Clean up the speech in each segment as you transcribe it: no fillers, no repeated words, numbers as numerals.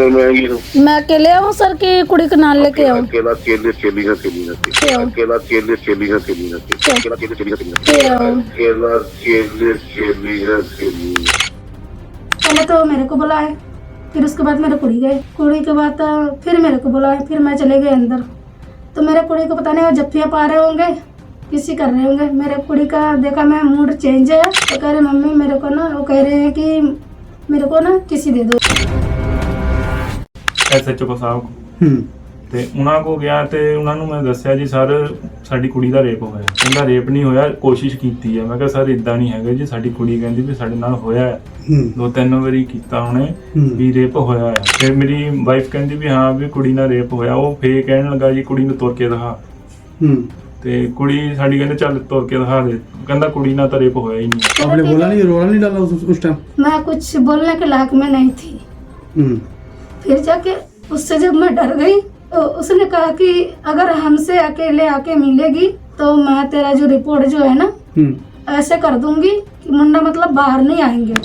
में आई हो? मैं अकेले आऊँ सर कि कुड़ी के नाल लेके आऊँ? अकेला अकेले चली ना चली ना अकेला अकेले चली ना चली ना अकेला अकेले चली ना चली ना अकेला अकेले चली ना चली। पहले तो मेरे को बुलाए, फिर उसके बाद मेरे कुड़ी गए, कुड़ी के बाद फिर मेरे को बुलाए, फिर मैं चले गए अंदर। तो मेरे कुड़ी को पता नहीं वो जफ्फियाँ पा रहे होंगे, किसी कर रहे होंगे। मेरे कुड़ी का देखा मैं मूड चेंज है, तो कह रहे मम्मी मेरे को ना, वो कह रहे हैं कि मेरे को ना किसी दे दो। SHO ਸਾਹਿਬ ਤੇ ਉਹਨਾਂ ਕੋ ਗਿਆ ਤੇ ਉਹਨਾਂ ਨੂੰ ਮੈਂ ਦੱਸਿਆ ਜੀ ਸਰ ਸਾਡੀ ਕੁੜੀ ਦਾ ਰੇਪ ਹੋਇਆ। ਕਹਿੰਦਾ ਰੇਪ ਨਹੀਂ ਹੋਇਆ, ਕੋਸ਼ਿਸ਼ ਕੀਤੀ ਹੈ। ਮੈਂ ਕਿਹਾ ਸਰ ਇਦਾਂ ਨਹੀਂ ਹੈਗਾ ਜੀ, ਸਾਡੀ ਕੁੜੀ ਕਹਿੰਦੀ ਵੀ ਸਾਡੇ ਨਾਲ ਹੋਇਆ ਹੈ, 2-3 ਵਾਰੀ ਕੀਤਾ ਉਹਨੇ ਵੀ ਰੇਪ ਹੋਇਆ ਹੈ। ਫਿਰ ਮੇਰੀ ਵਾਈਫ ਕਹਿੰਦੀ ਵੀ ਹਾਂ ਵੀ ਕੁੜੀ ਨਾਲ ਰੇਪ ਹੋਇਆ। ਉਹ ਫੇਰ ਕਹਿਣ ਲੱਗਾ ਜੀ ਕੁੜੀ ਨੂੰ ਤੁਰ ਕੇ ਦਿਖਾ, ਤੇ ਕੁੜੀ ਸਾਡੀ ਕਹਿੰਦੇ ਚੱਲ ਤੁਰ ਕੇ ਦਿਖਾ ਦੇ। ਕਹਿੰਦਾ ਕੁੜੀ ਨਾਲ ਤਾਂ ਰੇਪ ਹੋਇਆ ਹੀ ਨਹੀਂ। आपने बोला नहीं, रोला नहीं डाला उस टाइम? मैं कुछ बोलने के लायक में नहीं थी। फिर जाके उससे जब मैं डर गई तो उसने कहा कि अगर हमसे अकेले आके मिलेगी तो मैं तेरा जो रिपोर्ट जो है ना ऐसे कर दूंगी कि मुंडा मतलब बाहर नहीं आएंगे।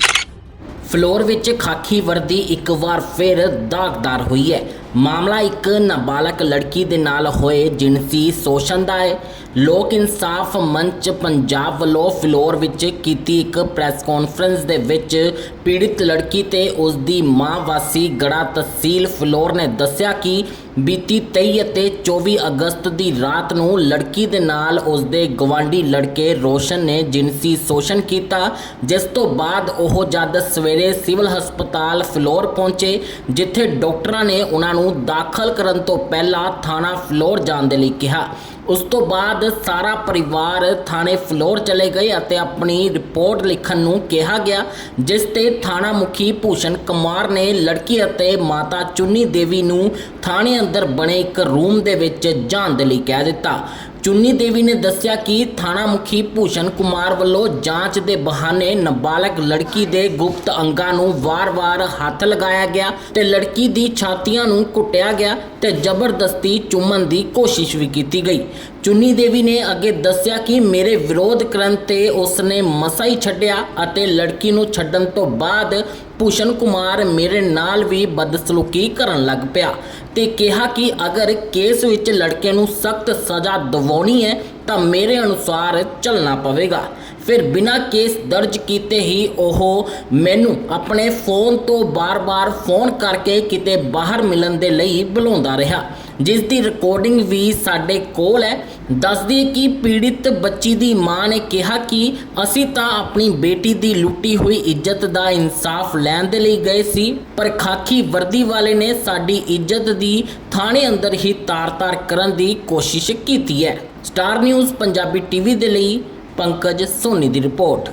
ਫਲੋਰ ਵਿੱਚ ਖਾਕੀ ਵਰਦੀ ਇੱਕ ਵਾਰ ਫਿਰ ਦਾਗਦਾਰ ਹੋਈ ਹੈ। ਮਾਮਲਾ ਇੱਕ ਨਾਬਾਲਗ ਲੜਕੀ ਦੇ ਨਾਲ ਹੋਏ ਜਿਨਸੀ ਸ਼ੋਸ਼ਣ ਦਾ ਹੈ। ਲੋਕ ਇਨਸਾਫ ਮੰਚ ਪੰਜਾਬ ਵੱਲੋਂ ਫਲੋਰ ਵਿੱਚ ਕੀਤੀ ਇੱਕ ਪ੍ਰੈਸ ਕਾਨਫਰੰਸ ਦੇ ਵਿੱਚ ਪੀੜਿਤ ਲੜਕੀ ਤੇ ਉਸ ਦੀ ਮਾਂ ਵਾਸੀ ਗੜਾ ਤਹਿਸੀਲ ਫਲੋਰ ਨੇ ਦੱਸਿਆ ਕਿ ਬੀਤੀ 23 ਅਤੇ 24 ਅਗਸਤ ਦੀ ਰਾਤ ਨੂੰ ਲੜਕੀ ਦੇ ਨਾਲ ਉਸ ਦੇ ਗਵਾਂਢੀ ਲੜਕੇ ਰੋਸ਼ਨ ਨੇ ਜਿਨਸੀ ਸ਼ੋਸ਼ਣ ਕੀਤਾ, ਜਿਸ ਤੋਂ ਬਾਅਦ ਉਹ ਜਦ ਸਵੇਰੇ ਸਿਵਲ ਹਸਪਤਾਲ ਫਲੋਰ ਪਹੁੰਚੇ, ਜਿੱਥੇ ਡਾਕਟਰਾਂ ਨੇ ਉਹਨਾਂ ਨੂੰ ਦਾਖਲ ਕਰਨ ਤੋਂ ਪਹਿਲਾਂ ਥਾਣਾ ਫਲੋਰ ਜਾਣ ਦੇ ਲਈ ਕਿਹਾ। ਉਸ ਤੋਂ ਬਾਅਦ ਸਾਰਾ ਪਰਿਵਾਰ ਥਾਣੇ ਫਲੋਰ ਚਲੇ ਗਏ ਅਤੇ ਆਪਣੀ ਰਿਪੋਰਟ ਲਿਖਣ ਨੂੰ ਕਿਹਾ ਗਿਆ, ਜਿਸ ਤੇ ਥਾਣਾ ਮੁਖੀ ਭੂਸ਼ਣ ਕੁਮਾਰ ਨੇ ਲੜਕੀ ਅਤੇ ਮਾਤਾ ਚੁੰਨੀ ਦੇਵੀ ਨੂੰ ਥਾਣੇ ਅੰਦਰ ਬਣੇ ਇੱਕ ਰੂਮ ਦੇ ਵਿੱਚ ਜਾਣ ਦੇ ਲਈ ਕਹਿ ਦਿੱਤਾ। ਚੁੰਨੀ ਦੇਵੀ ਨੇ ਦੱਸਿਆ ਕਿ ਥਾਣਾ ਮੁਖੀ ਭੂਸ਼ਣ ਕੁਮਾਰ ਵੱਲੋਂ ਜਾਂਚ ਦੇ ਬਹਾਨੇ ਨਾਬਾਲਗ ਲੜਕੀ ਦੇ ਗੁਪਤ ਅੰਗਾਂ ਨੂੰ ਵਾਰ-ਵਾਰ ਹੱਥ ਲਗਾਇਆ ਗਿਆ ਤੇ ਲੜਕੀ ਦੀ ਛਾਤੀਆਂ ਨੂੰ ਕੁੱਟਿਆ ਗਿਆ ਤੇ ਜ਼ਬਰਦਸਤੀ ਚੁੰਮਣ ਦੀ ਕੋਸ਼ਿਸ਼ ਵੀ ਕੀਤੀ ਗਈ। ਚੁੰਨੀ ਦੇਵੀ ਨੇ ਅੱਗੇ ਦੱਸਿਆ ਕਿ ਮੇਰੇ ਵਿਰੋਧ ਕਰਨ ਤੇ ਉਸਨੇ ਮਸਾ ਹੀ ਛੱਡਿਆ ਅਤੇ ਲੜਕੀ ਨੂੰ ਛੱਡਣ ਤੋਂ ਬਾਅਦ ਭੂਸ਼ਣ ਕੁਮਾਰ ਮੇਰੇ ਨਾਲ ਵੀ ਬਦਸਲੂਕੀ ਕਰਨ ਲੱਗ ਪਿਆ ਤੇ ਕਿਹਾ ਕਿ ਅਗਰ ਕੇਸ ਵਿੱਚ ਲੜਕੇ ਨੂੰ ਸਖਤ ਸਜ਼ਾ ਦਿਵਾਉਣੀ ਹੈ ਤਾਂ ਮੇਰੇ ਅਨੁਸਾਰ ਚੱਲਣਾ ਪਵੇਗਾ। ਫਿਰ ਬਿਨਾਂ ਕੇਸ ਦਰਜ ਕੀਤੇ ਹੀ ਉਹ ਮੈਨੂੰ ਆਪਣੇ ਫੋਨ ਤੋਂ ਬਾਰ-ਬਾਰ ਫੋਨ ਕਰਕੇ ਕਿਤੇ ਬਾਹਰ ਮਿਲਣ ਦੇ ਲਈ ਬੁਲਾਉਂਦਾ ਰਿਹਾ, ਜਿਸ ਦੀ ਰਿਕਾਰਡਿੰਗ ਵੀ ਸਾਡੇ ਕੋਲ ਹੈ। ਦੱਸਦੀ ਕਿ ਪੀੜਿਤ ਬੱਚੀ ਦੀ ਮਾਂ ਨੇ ਕਿਹਾ ਕਿ ਅਸੀਂ ਤਾਂ ਆਪਣੀ ਬੇਟੀ ਦੀ ਲੁੱਟੀ ਹੋਈ ਇੱਜ਼ਤ ਦਾ ਇਨਸਾਫ ਲੈਣ ਦੇ ਲਈ ਗਏ ਸੀ, ਪਰ ਖਾਕੀ ਵਰਦੀ ਵਾਲੇ ਨੇ ਸਾਡੀ ਇੱਜ਼ਤ ਦੀ ਥਾਣੇ ਅੰਦਰ ਹੀ ਤਾਰ-ਤਾਰ ਕਰਨ ਦੀ ਕੋਸ਼ਿਸ਼ ਕੀਤੀ ਹੈ। ਸਟਾਰ ਨਿਊਜ਼ ਪੰਜਾਬੀ ਟੀਵੀ ਦੇ ਲਈ पंकज सोनी दी रिपोर्ट।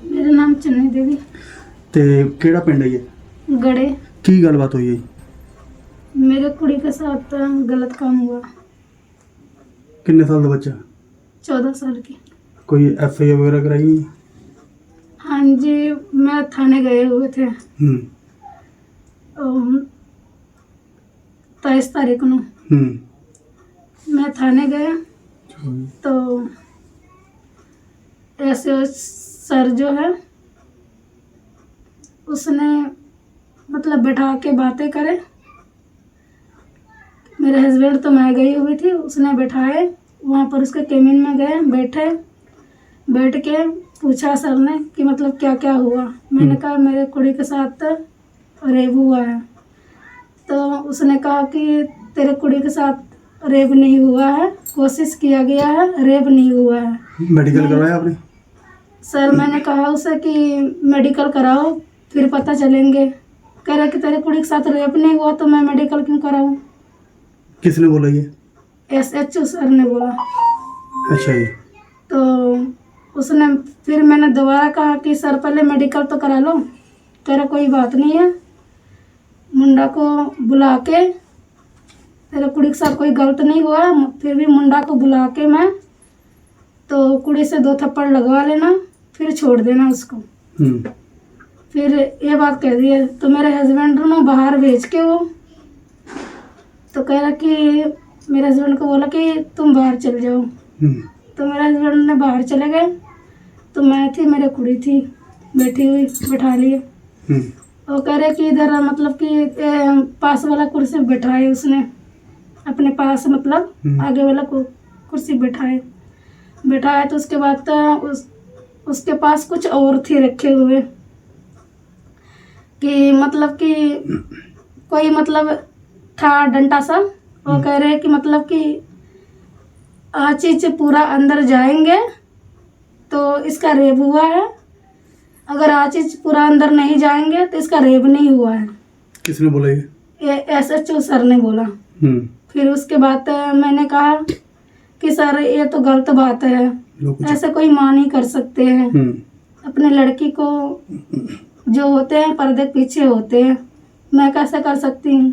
मेरा नाम चन्नी देवी। ते केड़ा पिंड है ये? गड़े। की गलबात हुई है? मेरे कुड़ी के साथ गलत काम हुआ। कितने साल का बच्चा? 14 साल की। कोई FIR वगैरह कराई? हाँ जी, मैं थाने गए हुए थे 23 तारीख को। मैं थाने गया तो ऐसे सर जो है उसने मतलब बैठा के बातें करे। मेरे हस्बैंड तो मैं गई हुई थी, उसने बैठाए वहाँ पर, उसके केबिन में गए, बैठे, बैठ के पूछा सर ने कि मतलब क्या क्या हुआ। मैंने कहा मेरे कुड़ी के साथ रेप हुआ है। तो उसने कहा कि तेरे कुड़ी के साथ रेप नहीं हुआ है, कोशिश किया गया है, रेप नहीं हुआ है। मेडिकल करवाया आपने? सर मैंने कहा उसे कि मेडिकल कराओ फिर पता चलेंगे। कह रहा कि तेरे कुड़ी के साथ रेप नहीं हुआ तो मैं मेडिकल क्यों कराऊं। किसने बोला ये? SHO सर ने बोला। अच्छा जी। तो उसने फिर मैंने दोबारा कहा कि सर पहले मेडिकल तो करा लो। कह रहा कोई बात नहीं है, मुंडा को बुला के, तेरे कुड़ी के साथ कोई गलत नहीं हुआ, फिर भी मुंडा को बुला के मैं तो कुड़ी से 2 थप्पड़ लगवा लेना, फिर छोड़ देना उसको। फिर ये बात कह दी है। तो मेरे हस्बैंड ने बाहर भेज के वो तो कह रहा कि मेरे हस्बैंड को बोला कि तुम बाहर चल जाओ। तो मेरे हस्बैंड ने बाहर चले गए। तो मैं थी, मेरे कुड़ी थी बैठी हुई, बैठा लिए। वो कह रहे कि इधर मतलब कि पास वाला कुर्सी बैठाए उसने अपने पास, मतलब आगे वाला कुर्सी बैठाया तो उसके बाद उसके पास कुछ और थे रखे हुए कि मतलब कि कोई मतलब था डंडा सा। वो कह रहे कि मतलब कि आचीच पूरा अंदर जाएंगे तो इसका रेप हुआ है, अगर आचीच पूरा अंदर नहीं जाएंगे तो इसका रेप नहीं हुआ है। किसने बोला ये? SHO सर ने बोला। फिर उसके बाद मैंने कहा कि सर ये तो गलत बात है, ऐसे कोई माँ नहीं कर सकते हैं, अपने लड़की को जो होते हैं पर्दे के पीछे होते हैं, मैं कैसे कर सकती हूँ।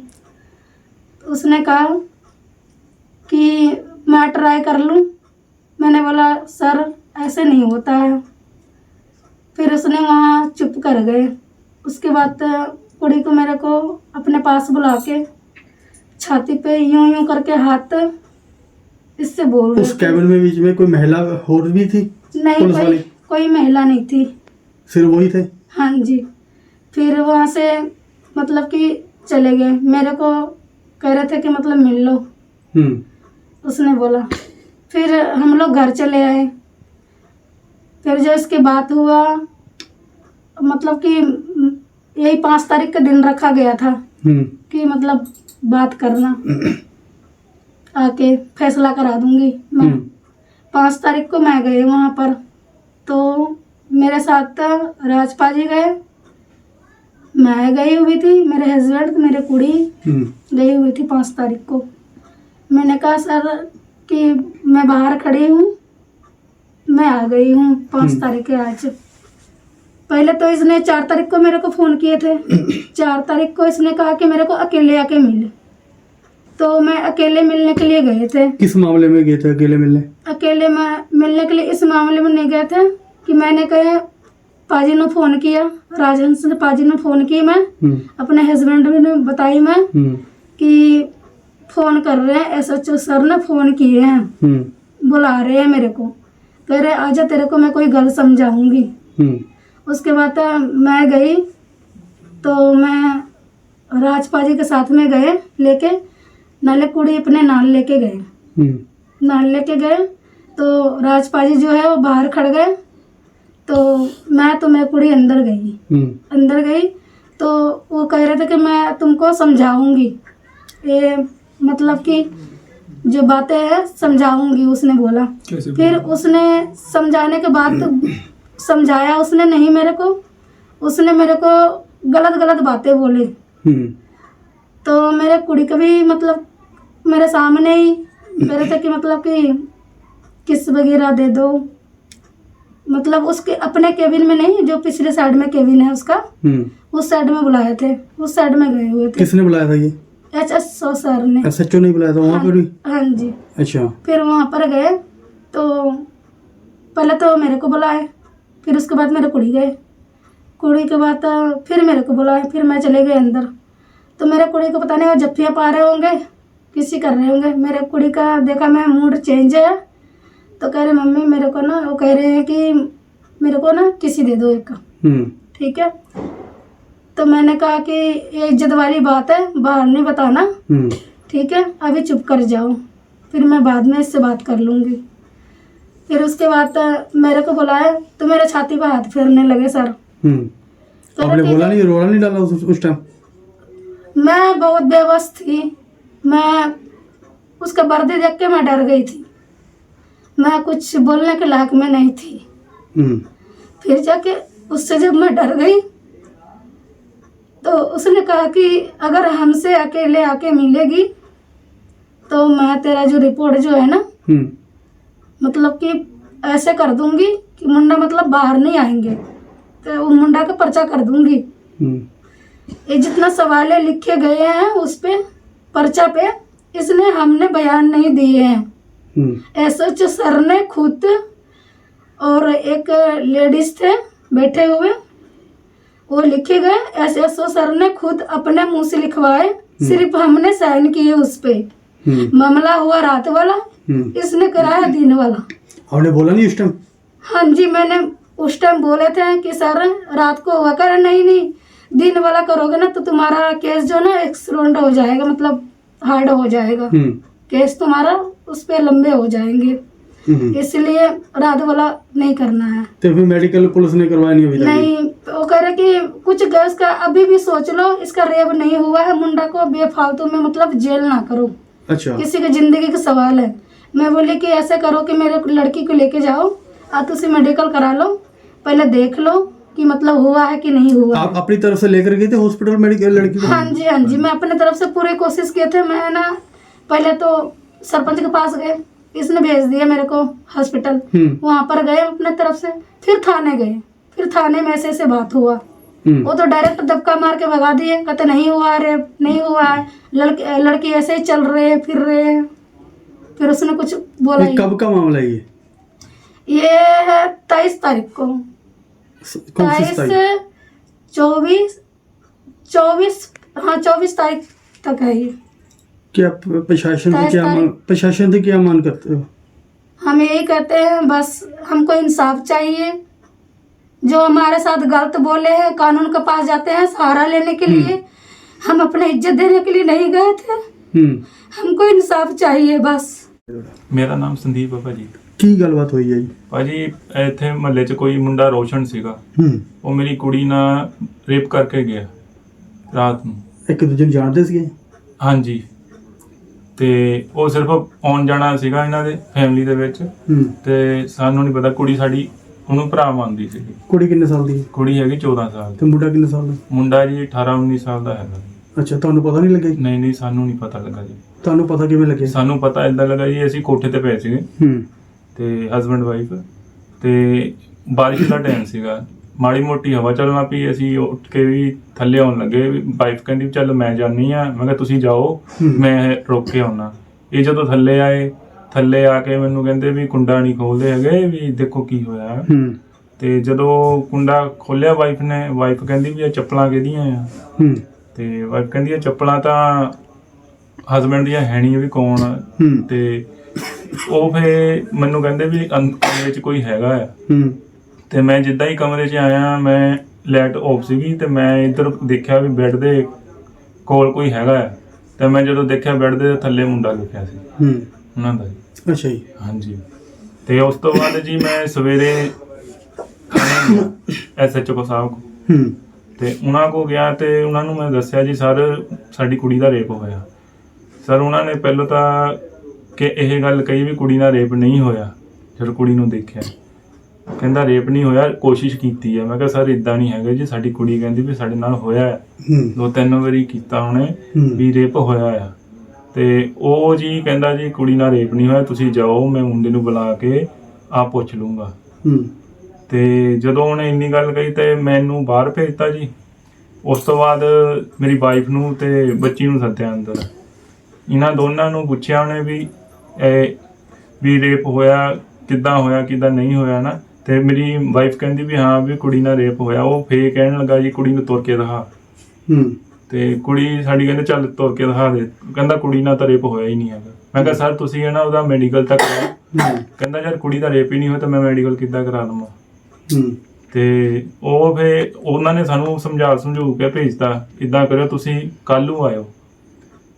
तो उसने कहा कि मैं ट्राई कर लूँ। मैंने बोला सर ऐसे नहीं होता है। फिर उसने वहाँ चुप कर गए। उसके बाद कुड़ी को मेरे को अपने पास बुला के छाती पे यूं यूं करके हाथ इससे बोल रहे उस कैबिन में बीच में कोई महिला और भी थी? नहीं, पुलिस वाली? कोई महिला नहीं थी, सिर्फ वही थे? हाँ जी। फिर वहाँ से मतलब कि चले गए। मेरे को कह रहे थे कि मतलब मिल लो, उसने बोला। फिर हम लोग घर चले आए। फिर जो इसके बात हुआ मतलब कि यही 5 तारीख का दिन रखा गया था कि मतलब बात करना, आके फैसला करा दूंगी मैं। 5 तारीख को मैं गई वहाँ पर, तो मेरे साथ राजपा जी गए, मैं गई हुई थी, मेरे हस्बैंड मेरे कुड़ी गई हुई थी 5 तारीख को। मैंने कहा सर कि मैं बाहर खड़ी हूँ, मैं आ गई हूँ 5 तारीख के आज। पहले तो इसने 4 तारीख को मेरे को फ़ोन किए थे। 4 तारीख को इसने कहा कि मेरे को अकेले आके मिले, तो मैं अकेले मिलने के लिए गए थे। किस मामले में गए थे अकेले मिलने? अकेले मैं मिलने के लिए इस मामले में नहीं गए थे कि मैंने कहा पाजी ने फ़ोन किया, राजहंस ने पाजी ने फ़ोन की, मैं अपने हस्बैंड ने बताई मैं कि फ़ोन कर रहे हैं, SHO सर ने फ़ोन किए हैं, बुला रहे हैं मेरे को, कह रहे आजा तेरे को मैं कोई गल समझाऊंगी। उसके बाद मैं गई तो मैं राजपा जी के साथ में गए लेके, नाले कुड़ी अपने नाल लेके गए तो राजपा जी जो है वो बाहर खड़ गए, तो मैं कुड़ी अंदर गई तो वो कह रहे थे कि मैं तुमको समझाऊंगी, ये मतलब कि जो बातें हैं समझाऊंगी, उसने बोला। फिर उसने समझाने के बाद समझाया उसने नहीं मेरे को, उसने मेरे को गलत बातें बोले। तो मेरे कुड़ी को भी मतलब मेरे सामने ही कह रहे थे कि मतलब कि किस वगैरह दे दो, मतलब उसके अपने केबिन में नहीं, जो पिछले साइड में केबिन है उसका, उस साइड में बुलाए थे, उस साइड में गए हुए थे। किसने बुलाया था ये? SHO सर ने। SHO नहीं बुलाया था वहाँ पर भी? हाँ जी। अच्छा। फिर वहाँ पर गए तो पहले तो मेरे को बुलाए, फिर उसके बाद मेरे कुड़ी गए, कुड़ी के बाद फिर मेरे को बुलाए, फिर मैं चले गए अंदर। तो मेरे कुड़ी को पता नहीं वो जफ्फियाँ पा रहे होंगे, किसी कर रहे होंगे। मेरे कुड़ी का देखा मैं मूड चेंज है, तो कह रहे मम्मी मेरे को ना, वो कह रहे हैं कि मेरे को ना किसी दे दो एक, ठीक है। तो मैंने कहा कि ये इज्जत वाली बात है, बाहर नहीं बताना, ठीक है, अभी चुप कर जाओ, फिर मैं बाद में इससे बात कर लूँगी। फिर उसके बाद मेरे को बुलाया तो मेरे छाती पर हाथ फेरने लगे सर। आपने बोला नहीं, रोला नहीं डाला उस टाइम? मैं बहुत बेबस थी, मैं उसका वर्दी देख के मैं डर गई थी, मैं कुछ बोलने के लायक में नहीं थी। फिर जाके उससे जब मैं डर गई तो उसने कहा कि अगर हमसे अकेले आके मिलेगी तो मैं तेरा जो रिपोर्ट जो है ना, मतलब कि ऐसे कर दूंगी कि मुंडा मतलब बाहर नहीं आएंगे, तो वो मुंडा का पर्चा कर दूंगी। ये जितना सवाल लिखे गए हैं उस पे पर्चा पे, इसने हमने बयान नहीं दिए हैं। SHO सर ने खुद और एक लेडीज थे बैठे हुए, वो लिखे गए, SHO सर ने खुद अपने मुंह से लिखवाए, सिर्फ हमने साइन किए उस पे। मामला हुआ रात वाला, इसने कराया दिन वाला। आपने बोला नहीं उस टाइम? हाँ जी, मैंने उस टाइम बोले थे कि सर रात को हुआ कर, नहीं दिन वाला करोगे ना तो तुम्हारा केस जो ना एक्सीडेंट हो जाएगा, मतलब हार्ड हो जाएगा, केस तुम्हारा उस पे लंबे हो जाएंगे, इसलिए रात वाला नहीं करना है। तो फिर मेडिकल पुलिस ने करवाया नहीं अभी तक? नहीं, वो कह रहे कि कुछ गैस का अभी भी सोच लो, इसका रेप नहीं हुआ है, मुंडा को बेफालतू में मतलब जेल ना करो, अच्छा, किसी की जिंदगी का सवाल है। मैं बोली कि ऐसे करो कि मेरे लड़की को लेके जाओ, तुसी मेडिकल करा लो, पहले देख लो कि मतलब हुआ है कि नहीं हुआ। आप अपनी तरफ से लेकर गए थे हॉस्पिटल मेडिकल लड़की को? हाँ जी, हाँ जी, मैं अपने तरफ से पूरी कोशिश किए थे। मैं ना पहले तो सरपंच के पास गए, इसने भेज दिया मेरे को हॉस्पिटल, वहां पर गए अपने तरफ से, फिर थाने गए, फिर थाने में ऐसे बात हुआ, वो तो डायरेक्ट धक्का मार के भगा दिए, कहते नहीं हुआ है, रेप नहीं हुआ है, लड़की ऐसे ही चल रहे फिर रहे हैं। फिर उसने कुछ बोला ही। कब का मामला है ये है 23 तारीख को, 23 से 24 तारीख तक है ये। क्या प्रशासन से क्या मांग करते हो? हम यही कहते हैं, बस हमको इंसाफ चाहिए। जो हमारे साथ गलत बोले हैं, कानून के पास जाते हैं सहारा लेने के लिए, हम अपने इज्जत देने के लिए नहीं गए थे। हमको इंसाफ चाहिए बस। ਮੇਰਾ ਨਾਮ ਸੰਦੀਪ ਹੈ ਭਾਜੀ। ਕੀ ਗੱਲਬਾਤ ਹੋਈ ਹੈ ਜੀ? ਭਾਜੀ ਇੱਥੇ ਮਹੱਲੇ 'ਚ ਕੋਈ ਮੁੰਡਾ ਰੋਸ਼ਨ ਸੀਗਾ, ਉਹ ਮੇਰੀ ਕੁੜੀ ਨਾਲ ਰੇਪ ਕਰਕੇ ਗਿਆ ਰਾਤ ਨੂੰ। ਇੱਕ ਦੂਜੇ ਨੂੰ ਜਾਣਦੇ ਸੀਗੇ? ਹਾਂਜੀ, ਤੇ ਉਹ ਸਿਰਫ ਆਉਣ ਜਾਣਾ ਸੀਗਾ ਇਹਨਾਂ ਦੇ ਫੈਮਿਲੀ ਦੇ ਵਿੱਚ, ਤੇ ਸਾਨੂੰ ਨਹੀਂ ਪਤਾ। ਕੁੜੀ ਸਾਡੀ ਉਹਨੂੰ ਭਰਾ ਮੰਨਦੀ ਸੀਗੀ। ਕੁੜੀ ਕਿੰਨੇ ਸਾਲ ਦੀ ਹੈ? ਕੁੜੀ ਹੈਗੀ 14 ਸਾਲ ਤੇ ਦੀ। ਮੁੰਡਾ ਕਿੰਨੇ ਸਾਲ ਦਾ? ਮੁੰਡਾ ਜੀ 18-19 ਸਾਲ ਦਾ ਹੈਗਾ। ਅੱਛਾ, ਤੁਹਾਨੂੰ ਪਤਾ ਨਹੀਂ ਲੱਗਿਆ? ਨਹੀਂ, ਸਾਨੂੰ ਨਹੀਂ ਪਤਾ ਲੱਗਾ ਜੀ। ਤੁਹਾਨੂੰ ਪਤਾ ਕਿਵੇਂ ਲੱਗਿਆ? ਸਾਨੂੰ ਪਤਾ ਇਦਾਂ ਲੱਗਾ ਜੀ, ਅਸੀਂ ਕੋਠੇ ਤੇ ਪਏ ਸੀਗੇ ਤੇ ਹਸਬੈਂਡ ਵਾਈਫ, ਤੇ ਬਾਰਿਸ਼ ਦਾ ਟਾਈਮ ਸੀਗਾ, ਮਾੜੀ ਮੋਟੀ ਹਵਾ ਚੱਲਣਾ ਪਈ, ਅਸੀਂ ਉੱਠ ਕੇ ਵੀ ਥੱਲੇ ਆਉਣ ਲੱਗੇ। ਵਾਈਫ ਕਹਿੰਦੀ ਚੱਲ ਮੈਂ ਜਾਣੀ ਆ, ਮੈਂ ਕਿਹਾ ਤੁਸੀਂ ਜਾਓ, ਮੈਂ ਰੁਕ ਕੇ ਆਉਣਾ। ਇਹ ਜਦੋਂ ਥੱਲੇ ਆਏ, ਥੱਲੇ ਆ ਕੇ ਮੈਨੂੰ ਕਹਿੰਦੇ ਵੀ ਕੁੰਡਾ ਨਹੀਂ ਖੋਲਦੇ ਹੈਗੇ, ਵੀ ਦੇਖੋ ਕੀ ਹੋਇਆ। ਤੇ ਜਦੋਂ ਕੁੰਡਾ ਖੋਲਿਆ ਵਾਈਫ ਨੇ, ਵਾਈਫ ਕਹਿੰਦੀ ਵੀ ਇਹ ਚੱਪਲਾਂ ਕਿਹਦੀਆਂ ਆ, ਤੇ ਵਾਈਫ ਕਹਿੰਦੀ ਇਹ ਚੱਪਲਾਂ ਤਾਂ ਹਸਬੈਂਡ ਦੀਆਂ ਹੈ ਨਹੀਂ, ਵੀ ਕੌਣ ਆ। ਤੇ ਉਹ ਫੇ ਮੈਨੂੰ ਕਹਿੰਦੇ ਵੀ ਕਮਰੇ 'ਚ ਕੋਈ ਹੈਗਾ ਆ। ਤੇ ਮੈਂ ਜਿੱਦਾਂ ਹੀ ਕਮਰੇ 'ਚ ਆਇਆ, ਮੈਂ ਲਾਈਟ ਆਫ ਸੀਗੀ, ਤੇ ਮੈਂ ਇੱਧਰ ਦੇਖਿਆ ਵੀ ਬੈੱਡ ਦੇ ਕੋਲ ਕੋਈ ਹੈਗਾ ਆ। ਤੇ ਮੈਂ ਜਦੋਂ ਦੇਖਿਆ ਬੈੱਡ ਦੇ ਥੱਲੇ ਮੁੰਡਾ ਲਿਖਿਆ ਸੀ ਉਹਨਾਂ ਦਾ। ਅੱਛਾ ਜੀ। ਹਾਂਜੀ, ਤੇ ਉਸ ਤੋਂ ਬਾਅਦ ਜੀ ਮੈਂ ਸਵੇਰੇ SHO ਸਾਹਿਬ ਕੋਲ, ਤੇ ਉਹਨਾਂ ਕੋਲ ਗਿਆ, ਤੇ ਉਹਨਾਂ ਨੂੰ ਮੈਂ ਦੱਸਿਆ ਜੀ ਸਰ ਸਾਡੀ ਕੁੜੀ ਦਾ ਰੇਪ ਹੋਇਆ। ਸਰ ਉਹਨਾਂ ਨੇ ਪਹਿਲਾਂ ਤਾਂ ਕਿ ਇਹ ਗੱਲ ਕਹੀ ਵੀ ਕੁੜੀ ਨਾਲ ਰੇਪ ਨਹੀਂ ਹੋਇਆ। ਜਦੋਂ ਕੁੜੀ ਨੂੰ ਦੇਖਿਆ, ਕਹਿੰਦਾ ਰੇਪ ਨਹੀਂ ਹੋਇਆ, ਕੋਸ਼ਿਸ਼ ਕੀਤੀ ਹੈ। ਮੈਂ ਕਿਹਾ ਸਰ ਇਦਾਂ ਨਹੀਂ ਹੈਗਾ ਜੀ, ਸਾਡੀ ਕੁੜੀ ਕਹਿੰਦੀ ਵੀ ਸਾਡੇ ਨਾਲ ਹੋਇਆ ਹੈ, 2-3 ਵਾਰੀ ਕੀਤਾ ਉਹਨੇ ਵੀ ਰੇਪ ਹੋਇਆ ਆ। ਤੇ ਉਹ ਜੀ ਕਹਿੰਦਾ ਜੀ ਕੁੜੀ ਨਾਲ ਰੇਪ ਨਹੀਂ ਹੋਇਆ, ਤੁਸੀਂ ਜਾਓ, ਮੈਂ ਮੁੰਡੇ ਨੂੰ ਬੁਲਾ ਕੇ ਆਪ ਪੁੱਛ ਲੂੰਗਾ। ਤੇ ਜਦੋਂ ਉਹਨੇ ਇੰਨੀ ਗੱਲ ਕਹੀ ਤੇ ਮੈਨੂੰ ਬਾਹਰ ਭੇਜਤਾ ਜੀ। ਉਸ ਤੋਂ ਬਾਅਦ ਮੇਰੀ ਵਾਈਫ ਨੂੰ ਤੇ ਬੱਚੀ ਨੂੰ ਸੱਦਿਆ ਅੰਦਰ। ਇਹਨਾਂ ਦੋਨਾਂ ਨੂੰ ਪੁੱਛਿਆ ਉਹਨੇ ਵੀ ਰੇਪ ਹੋਇਆ, ਕਿੱਦਾਂ ਹੋਇਆ, ਕਿੱਦਾਂ ਨਹੀਂ ਹੋਇਆ ਨਾ। ਤੇ ਮੇਰੀ ਵਾਈਫ ਕਹਿੰਦੀ ਵੀ ਹਾਂ ਵੀ ਕੁੜੀ ਨਾਲ ਰੇਪ ਹੋਇਆ। ਉਹ ਫੇਰ ਕਹਿਣ ਲੱਗਾ ਜੀ ਕੁੜੀ ਨੂੰ ਤੁਰ ਕੇ ਦਿਖਾ। ਤੇ ਕੁੜੀ ਸਾਡੀ ਕਹਿੰਦੇ ਚੱਲ ਤੁਰ ਕੇ ਦਿਖਾ ਦੇ। ਕਹਿੰਦਾ ਕੁੜੀ ਨਾਲ ਤਾਂ ਰੇਪ ਹੋਇਆ ਹੀ ਨਹੀਂ ਹੈਗਾ। ਮੈਂ ਕਿਹਾ ਸਰ ਤੁਸੀਂ ਹੈ ਨਾ ਉਹਦਾ ਮੈਡੀਕਲ ਤਾਂ ਕਰਾਓ। ਕਹਿੰਦਾ ਯਾਰ ਕੁੜੀ ਦਾ ਰੇਪ ਹੀ ਨਹੀਂ ਹੋਇਆ ਤਾਂ ਮੈਂ ਮੈਡੀਕਲ ਕਿੱਦਾਂ ਕਰਾ ਲਵਾਂ। ਤੇ ਉਹ ਫੇਰ ਉਹਨਾਂ ਨੇ ਸਾਨੂੰ ਸਮਝੂ ਕੇ ਭੇਜਤਾ, ਇੱਦਾਂ ਕਰਿਓ ਤੁਸੀਂ ਕੱਲ੍ਹ ਨੂੰ ਆਇਓ।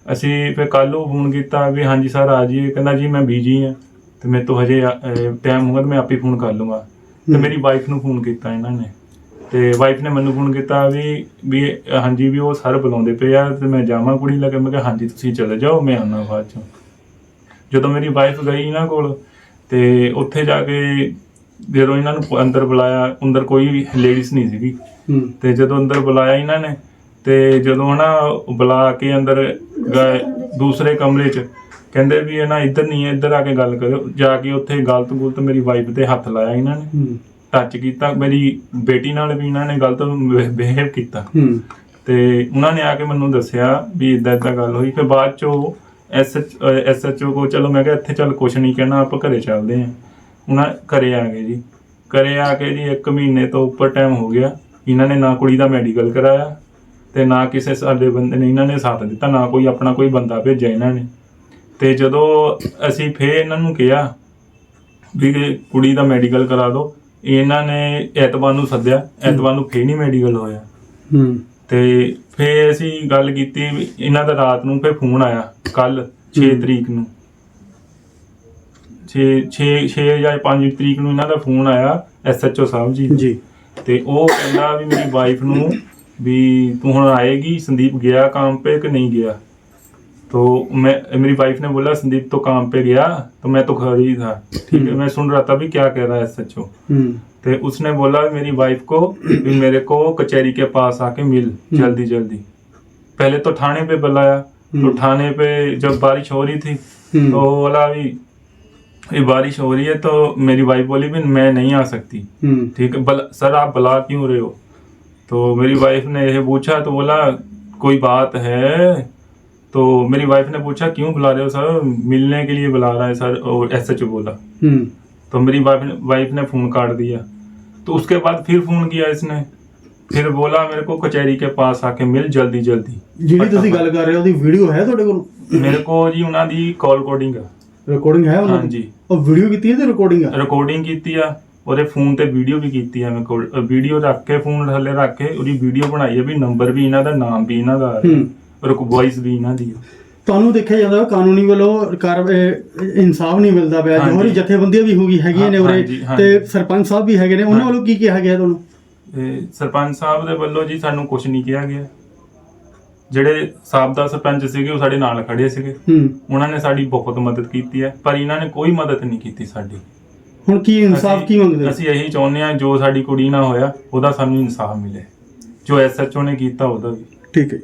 ਅਸੀਂ ਫਿਰ ਕੱਲ੍ਹ ਨੂੰ ਫੋਨ ਕੀਤਾ ਵੀ ਹਾਂਜੀ ਸਰ ਆ ਜਾਈਏ। ਕਹਿੰਦਾ ਜੀ ਮੈਂ ਬਿਜੀ ਹਾਂ ਤੇ ਮੇਰੇ ਤੋਂ ਹਜੇ ਟਾਈਮ ਹੋਊਗਾ ਤਾਂ ਮੈਂ ਆਪੇ ਫੋਨ ਕਰ ਲੂੰਗਾ। ਤੇ ਮੇਰੀ ਵਾਈਫ ਨੂੰ ਫੋਨ ਕੀਤਾ ਇਹਨਾਂ ਨੇ, ਤੇ ਵਾਈਫ ਨੇ ਮੈਨੂੰ ਫੋਨ ਕੀਤਾ ਵੀ ਹਾਂਜੀ ਵੀ ਉਹ ਸਰ ਬੁਲਾਉਂਦੇ ਪਏ ਆ ਤੇ ਮੈਂ ਜਾਵਾਂ ਕੁੜੀ ਲੈ ਕੇ। ਮੈਂ ਕਿਹਾ ਹਾਂਜੀ ਤੁਸੀਂ ਚਲੇ ਜਾਓ, ਮੈਂ ਆਉਣਾ ਬਾਅਦ 'ਚੋਂ। ਜਦੋਂ ਮੇਰੀ ਵਾਈਫ ਗਈ ਇਹਨਾਂ ਕੋਲ, ਤੇ ਉੱਥੇ ਜਾ ਕੇ ਜਦੋਂ ਇਹਨਾਂ ਨੂੰ ਅੰਦਰ ਬੁਲਾਇਆ, ਅੰਦਰ ਕੋਈ ਲੇਡੀਜ਼ ਨਹੀਂ ਸੀਗੀ। ਤੇ ਜਦੋਂ ਅੰਦਰ ਬੁਲਾਇਆ ਇਹਨਾਂ ਨੇ, ਤੇ ਜਦੋਂ ਨਾ ਬੁਲਾ ਕੇ ਅੰਦਰ ਗਏ ਦੂਸਰੇ ਕਮਰੇ 'ਚ, ਕਹਿੰਦੇ ਵੀ ਇਹ ਨਾ ਇੱਧਰ ਨਹੀਂ ਹੈ, ਇੱਧਰ ਆ ਕੇ ਗੱਲ ਕਰਿਓ। ਜਾ ਕੇ ਉੱਥੇ ਗਲਤ ਮੇਰੀ ਵਾਈਫ ਤੇ ਹੱਥ ਲਾਇਆ ਇਹਨਾਂ ਨੇ, ਟੱਚ ਕੀਤਾ। ਮੇਰੀ ਬੇਟੀ ਨਾਲ ਵੀ ਇਹਨਾਂ ਨੇ ਗਲਤ ਬਿਹੇਵ ਕੀਤਾ। ਤੇ ਉਹਨਾਂ ਨੇ ਆ ਕੇ ਮੈਨੂੰ ਦੱਸਿਆ ਵੀ ਇੱਦਾਂ ਗੱਲ ਹੋਈ। ਫਿਰ ਬਾਅਦ 'ਚੋਂ SHO ਕੋ ਚਲੋ ਮੈਂ ਕਿਹਾ ਇੱਥੇ ਚੱਲ ਕੁਛ ਨਹੀਂ ਕਹਿਣਾ, ਆਪਾਂ ਘਰੇ ਚੱਲਦੇ ਹਾਂ। ਉਹਨਾਂ ਘਰੇ ਆ ਗਏ ਜੀ। ਘਰੇ ਆ ਕੇ ਜੀ 1 ਮਹੀਨੇ ਤੋਂ ਉੱਪਰ ਟਾਈਮ ਹੋ ਗਿਆ। ਇਹਨਾਂ ਨੇ ਨਾ ਕੁੜੀ ਦਾ ਮੈਡੀਕਲ ਕਰਾਇਆ ਤੇ ਨਾ ਕਿਸੇ ਸਾਡੇ ਬੰਦੇ ਨੇ ਇਹਨਾਂ ਨੇ ਸਾਥ ਦਿੱਤਾ, ਨਾ ਕੋਈ ਆਪਣਾ ਕੋਈ ਬੰਦਾ ਭੇਜਿਆ ਇਹਨਾਂ ਨੇ। ਤੇ ਜਦੋਂ ਅਸੀਂ ਫੇਰ ਇਹਨਾਂ ਨੂੰ ਕਿਹਾ ਵੀ ਕੁੜੀ ਦਾ ਮੈਡੀਕਲ ਕਰਾ ਦਿਓ, ਇਹਨਾਂ ਨੇ ਐਤਵਾਰ ਨੂੰ ਸੱਦਿਆ। ਐਤਵਾਰ ਨੂੰ ਫੇਰ ਨਹੀਂ ਮੈਡੀਕਲ ਹੋਇਆ। ਤੇ ਫੇਰ ਅਸੀਂ ਗੱਲ ਕੀਤੀ ਵੀ ਇਹਨਾਂ ਦਾ ਰਾਤ ਨੂੰ ਫੇਰ ਫੋਨ ਆਇਆ ਕੱਲ 6 ਤਰੀਕ ਨੂੰ 6 ਜਾਂ 5 ਤਰੀਕ ਨੂੰ ਇਹਨਾਂ ਦਾ ਫੋਨ ਆਇਆ SHO ਸਾਹਿਬ ਜੀ ਜੀ ਤੇ ਉਹ ਕਹਿੰਦਾ ਵੀ ਮੇਰੀ ਵਾਈਫ ਨੂੰ भी तू ਹੁਣ आएगी, संदीप गया काम पे कि नहीं गया। तो मेरी वाइफ ने बोला संदीप तो काम पे गया, तो मैं तो घर ही था, ठीक है। मैं सुन रहा था भी क्या कह रहा है SHO। तो उसने बोला मेरी वाइफ को भी मेरे को कचहरी के पास आके मिल जल्दी जल्दी। पहले तो थाने पे बुलाया, तो थाने पे जब बारिश हो रही थी तो बोला भी ये बारिश हो रही है, तो मेरी वाइफ बोली भी मैं नहीं आ सकती, ठीक है। सर आप बुला क्यों रहे हो। तो मेरी वाइफ ने यह पूछा, तो बोला कोई बात है। तो मेरी वाइफ ने पूछा क्यों बुला रहे हो सर, मिलने के लिए बुला रहा है सर, और SHO बोला। तो मेरी वाइफ ने फ़ोन काट दिया। तो उसके बाद फिर फ़ोन किया इसने, फिर बोला मेरे को कचहरी के पास आके मिल जल्दी जल्दी। ਜਿਹੜੀ ਤੁਸੀਂ ਗੱਲ ਕਰ ਰਹੇ ਹੋ ਉਹਦੀ ਵੀਡੀਓ ਹੈ ਤੁਹਾਡੇ ਕੋਲ? मेरे को जी ਉਹਨਾਂ ਦੀ ਕਾਲ ਰਿਕਾਰਡਿੰਗ ਹੈ। ਰਿਕਾਰਡਿੰਗ ਹੈ ਉਹਨਾਂ ਦੀ? ਹਾਂਜੀ। ਉਹ ਵੀਡੀਓ ਕੀਤੀ ਹੈ ਤੇ ਰਿਕਾਰਡਿੰਗ ਹੈ? ਰਿਕਾਰਡਿੰਗ ਕੀਤੀ ਆ, ਉਹਦੇ ਫੋਨ ਤੇ ਵੀਡੀਓ ਵੀ ਕੀਤੀ ਆ। ਮੇਰੇ ਕੋਲ ਵੀਡੀਓ ਰੱਖ ਕੇ ਫੋਨ ਥੱਲੇ ਰੱਖ ਕੇ ਉਹਦੀ ਵੀਡੀਓ ਬਣਾਈ ਹੈ, ਵੀ ਨੰਬਰ ਵੀ ਇਹਨਾਂ ਦਾ, ਨਾਮ ਵੀ ਇਹਨਾਂ ਦਾ, ਵੌਇਸ ਵੀ ਇਹਨਾਂ ਦੀ। ਤੁਹਾਨੂੰ ਦੇਖਿਆ ਜਾਂਦਾ ਕਾਨੂੰਨੀ ਵੱਲੋਂ ਇਨਸਾਫ ਨਹੀਂ ਮਿਲਦਾ ਪਿਆ, ਹੋਰ ਜਥੇਬੰਦੀਆਂ ਵੀ ਹੈਗੀਆਂ ਨੇ ਉਰੇ, ਤੇ ਸਰਪੰਚ ਸਾਹਿਬ ਵੀ ਹੈਗੇ ਨੇ, ਉਹਨਾਂ ਵੱਲੋਂ ਕੀ ਕਿਹਾ ਗਿਆ ਤੁਹਾਨੂੰ? ਸਰਪੰਚ ਸਾਹਿਬ ਦੇ ਵੱਲੋਂ ਜੀ ਸਾਨੂੰ ਕੁਝ ਨਹੀਂ ਕਿਹਾ ਗਿਆ। ਜਿਹੜੇ ਸਾਬਕਾ ਸਰਪੰਚ ਸੀਗੇ ਉਹ ਸਾਡੇ ਨਾਲ ਖੜੇ ਸੀਗੇ, ਉਹਨਾਂ ਨੇ ਸਾਡੀ ਬਹੁਤ ਮਦਦ ਕੀਤੀ ਹੈ, ਪਰ ਇਹਨਾਂ ਨੇ ਕੋਈ ਮਦਦ ਨਹੀਂ ਕੀਤੀ ਸਾਡੀ। ਹੁਣ ਕੀ ਇਨਸਾਫ ਕੀ ਮੰਗਦੇ? ਅਸੀਂ ਇਹੀ ਚਾਹੁੰਦੇ ਹਾਂ ਜੋ ਸਾਡੀ ਕੁੜੀ ਨਾਲ ਹੋਇਆ ਉਹਦਾ ਸਾਨੂੰ ਇਨਸਾਫ ਮਿਲੇ, ਜੋ SHO ਨੇ ਕੀਤਾ ਉਹਦਾ ਵੀ। ਠੀਕ ਹੈ।